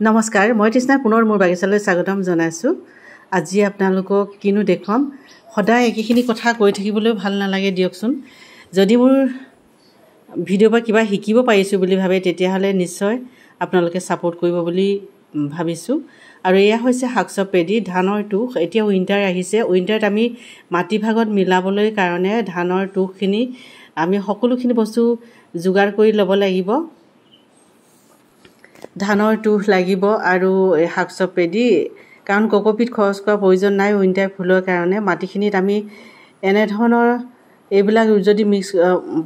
নমস্কাৰ, মই তৃষ্ণা পুনৰ মোৰ বাগিচালৈ স্বাগতম জনাইছোঁ। আজি আপোনালোকক কিনো দেখুৱাম। সদায় একেখিনি কথা কৈ থাকিবলৈও ভাল নালাগে দিয়কচোন। যদি মোৰ ভিডিঅ'ৰ পৰা কিবা শিকিব পাৰিছোঁ বুলি ভাবে তেতিয়াহ'লে নিশ্চয় আপোনালোকে ছাপোৰ্ট কৰিব বুলি ভাবিছোঁ। আৰু এয়া হৈছে শাক-চব পেডি ধানৰ তুষ। এতিয়া উইণ্টাৰ আহিছে। উইণ্টাৰত আমি মাটিভাগত মিলাবলৈ কাৰণে ধানৰ তুষখিনি আমি সকলোখিনি বস্তু যোগাৰ কৰি ল'ব লাগিব। ধানৰ তুষ লাগিব আৰু শাক-চব পেডি, কাৰণ কক'পিট খৰচ কৰাৰ প্ৰয়োজন নাই উইণ্টাৰ ফুলৰ কাৰণে। মাটিখিনিত আমি এনেধৰণৰ এইবিলাক যদি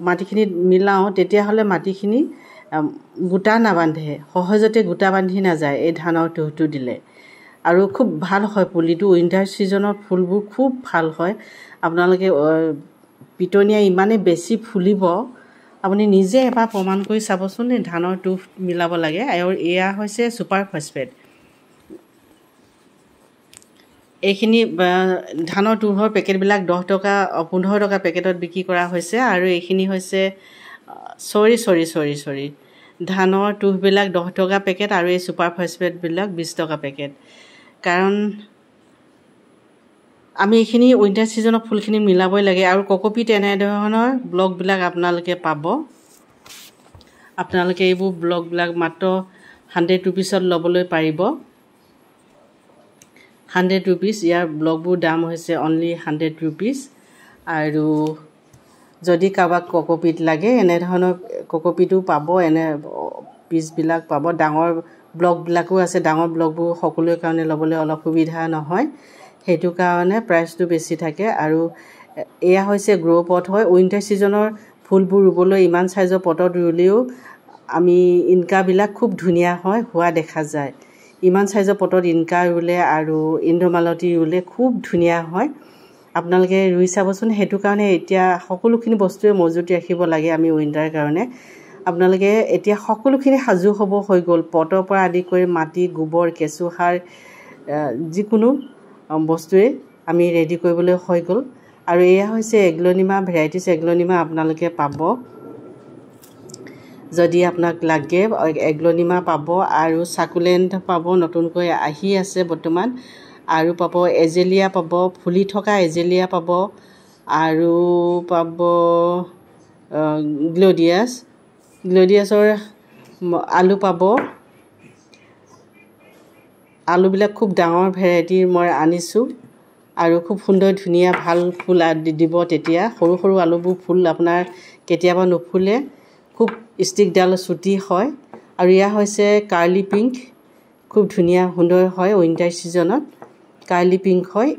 মাটিখিনিত মিলাওঁ তেতিয়াহ'লে মাটিখিনি গোটা নাবান্ধে, সহজতে গোটা বান্ধি নাযায় এই ধানৰ তুষটো দিলে। আৰু খুব ভাল হয় পুলিটো। উইণ্টাৰ ছিজনত ফুলবোৰ খুব ভাল হয়। আপোনালোকে পিটনীয়া ইমানেই বেছি ফুলিব, আপুনি নিজে এবাৰ প্ৰমাণ কৰি চাবচোন। ধানৰ তুষ মিলাব লাগে। আৰু এয়া হৈছে ছুপাৰ ফছফেট। এইখিনি ধানৰ তুষৰ পেকেটবিলাক 10 টকা 15 টকা পেকেটত বিক্ৰী কৰা হৈছে। আৰু এইখিনি হৈছে চৰি ধানৰ তুষবিলাক 10 টকা পেকেট আৰু এই ছুপাৰ ফছফেটবিলাক 20 টকা পেকেট। কাৰণ আমি এইখিনি উইণ্টাৰ ছিজনত ফুলখিনি মিলাবই লাগে। আৰু কক'পিট এনেধৰণৰ ব্লকবিলাক আপোনালোকে পাব। আপোনালোকে এইবোৰ ব্লকবিলাক মাত্ৰ 100 ৰুপিছত ল'বলৈ পাৰিব। 100 ৰুপিজ। ইয়াৰ ব্লকবোৰ দাম হৈছে অনলি 100 ৰুপিজ। আৰু যদি কাৰোবাক কক'পিট লাগে এনেধৰণৰ কক'পিটো পাব, এনে পিচবিলাক পাব। ডাঙৰ ব্লকবিলাকো আছে। ডাঙৰ ব্লকবোৰ সকলোৰে কাৰণে ল'বলৈ অলপ সুবিধা নহয়, সেইটো কাৰণে প্ৰাইচটো বেছি থাকে। আৰু এয়া হৈছে গ্ৰ' পট হয়। উইণ্টাৰ ছিজনৰ ফুলবোৰ ৰুবলৈ ইমান চাইজৰ পটত ৰুলেও আমি ইনকাবিলাক খুব ধুনীয়া হয়, হোৱা দেখা যায়। ইমান চাইজৰ পটত ইনকা ৰুলে আৰু ইন্দ্ৰমালতী ৰুলে খুব ধুনীয়া হয়। আপোনালোকে ৰুই চাবচোন। সেইটো কাৰণে এতিয়া সকলোখিনি বস্তুৱে মজুত ৰাখিব লাগে আমি উইণ্টাৰৰ কাৰণে। আপোনালোকে এতিয়া সকলোখিনি সাজু হ'ব হৈ গ'ল। পটৰ পৰা আদি কৰি মাটি, গোবৰ, কেঁচুসাৰ, যিকোনো বস্তুৱে আমি ৰেডি কৰিবলৈ হৈ গ'ল। আৰু এয়া হৈছে এগ্লনিমা, ভেৰাইটিছ এগ্লনিমা আপোনালোকে পাব। যদি আপোনাক লাগে এগ্লনিমা পাব। আৰু চাকুলেণ্ট পাব, নতুনকৈ আহি আছে বৰ্তমান। আৰু পাব এজেলিয়া পাব, ফুলি থকা এজেলিয়া পাব। আৰু পাব গ্ল'ডিয়াছৰ আলু পাব। আলুবিলাক খুব ডাঙৰ ভেৰাইটিৰ মই আনিছোঁ। আৰু খুব সুন্দৰ ধুনীয়া ভাল ফুল দিব তেতিয়া। সৰু সৰু আলুবোৰ ফুল আপোনাৰ কেতিয়াবা নুফুলে, খুব ষ্টিকডাল চুটি হয়। আৰু এয়া হৈছে কাৰ্লি পিংক, খুব ধুনীয়া সুন্দৰ হয় উইণ্টাৰ ছিজনত। কাৰ্লি পিংক হয়।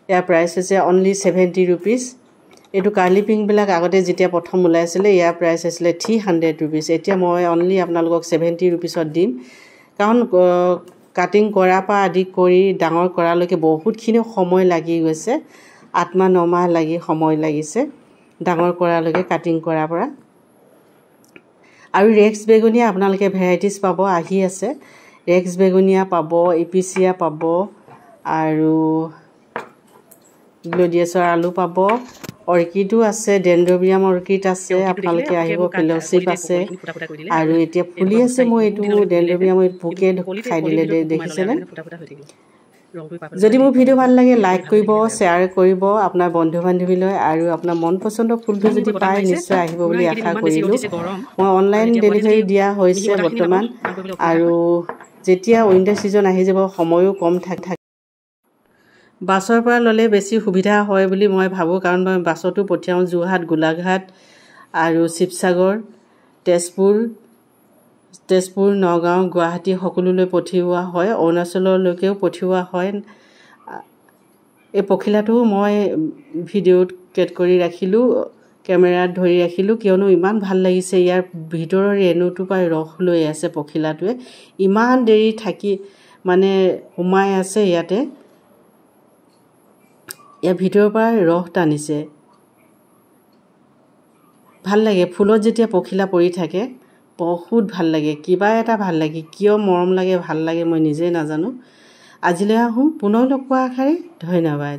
ইয়াৰ প্ৰাইচ হৈছে অনলি 70 ৰুপিজ। এইটো কাৰ্লি পিংকবিলাক আগতে যেতিয়া প্ৰথম ওলাইছিলে ইয়াৰ প্ৰাইচ আছিলে 300 ৰুপিজ। এতিয়া মই অনলি আপোনালোকক 70 ৰুপিজত দিম। কাৰণ কাটিং কৰাৰ পৰা আদি কৰি ডাঙৰ কৰালৈকে বহুতখিনি সময় লাগি গৈছে। 8 মাহ 9 মাহ লাগি সময় লাগিছে ডাঙৰ কৰালৈকে, কাটিং কৰাৰ পৰা। আৰু ৰেক্স বেগুনীয়া আপোনালোকে ভেৰাইটিছ পাব, আহি আছে। ৰেক্স বেগুনীয়া পাব, ইপিচিয়া পাব। আৰু গ্ল'ডিয়াছৰ আলু পাব। অৰ্কিডো আছে, ডেণ্ড্ৰবিয়াম অৰ্কিড আছে, আপোনালোকে আহিব। ফেল'শ্বিপ আছে। আৰু এতিয়া ফুলি আছে। মই এইটো ডেণ্ড্ৰবিয়াম পোকে খাই দিলে, দেখিছেনে? যদি মোৰ ভিডিঅ' ভাল লাগে লাইক কৰিব, শ্বেয়াৰ কৰিব আপোনাৰ বন্ধু বান্ধৱীলৈ। আৰু আপোনাৰ মন পচন্দৰ ফুলটো যদি পায় নিশ্চয় আহিব বুলি আশা কৰিলোঁ। মই অনলাইন ডেলিভাৰী দিয়া হৈছে বৰ্তমান। আৰু যেতিয়া উইণ্টাৰ ছিজন আহি যাব সময়ো কম থাকে। বাছৰ পৰা ল'লে বেছি সুবিধা হয় বুলি মই ভাবোঁ। কাৰণ মই বাছতো পঠিয়াওঁ। যোৰহাট, গোলাঘাট আৰু শিৱসাগৰ, তেজপুৰ, নগাঁও, গুৱাহাটী সকলোলৈ পঠিওৱা হয়। অৰুণাচললৈকেও পঠিওৱা হয়। এই পখিলাটো মই ভিডিঅ'ত কেট কৰি ৰাখিলোঁ, কেমেৰাত ধৰি ৰাখিলোঁ, কিয়নো ইমান ভাল লাগিছে। ইয়াৰ ভিতৰৰ ৰেণুটোৰ পৰা ৰস লৈ আছে পখিলাটোৱে। ইমান দেৰি থাকি সোমাই আছে ইয়াতে। ইয়াৰ ভিতৰৰ পৰা ৰস টানিছে। ভাল লাগে ফুলত যেতিয়া পখিলা পৰি থাকে, বহুত ভাল লাগে। কিবা এটা ভাল লাগে, কিয় মৰম লাগে, ভাল লাগে, মই নিজে নাজানো। আজিলৈ আহোঁ, পুনৰ লগ পোৱাৰ আশাৰে ধন্যবাদ।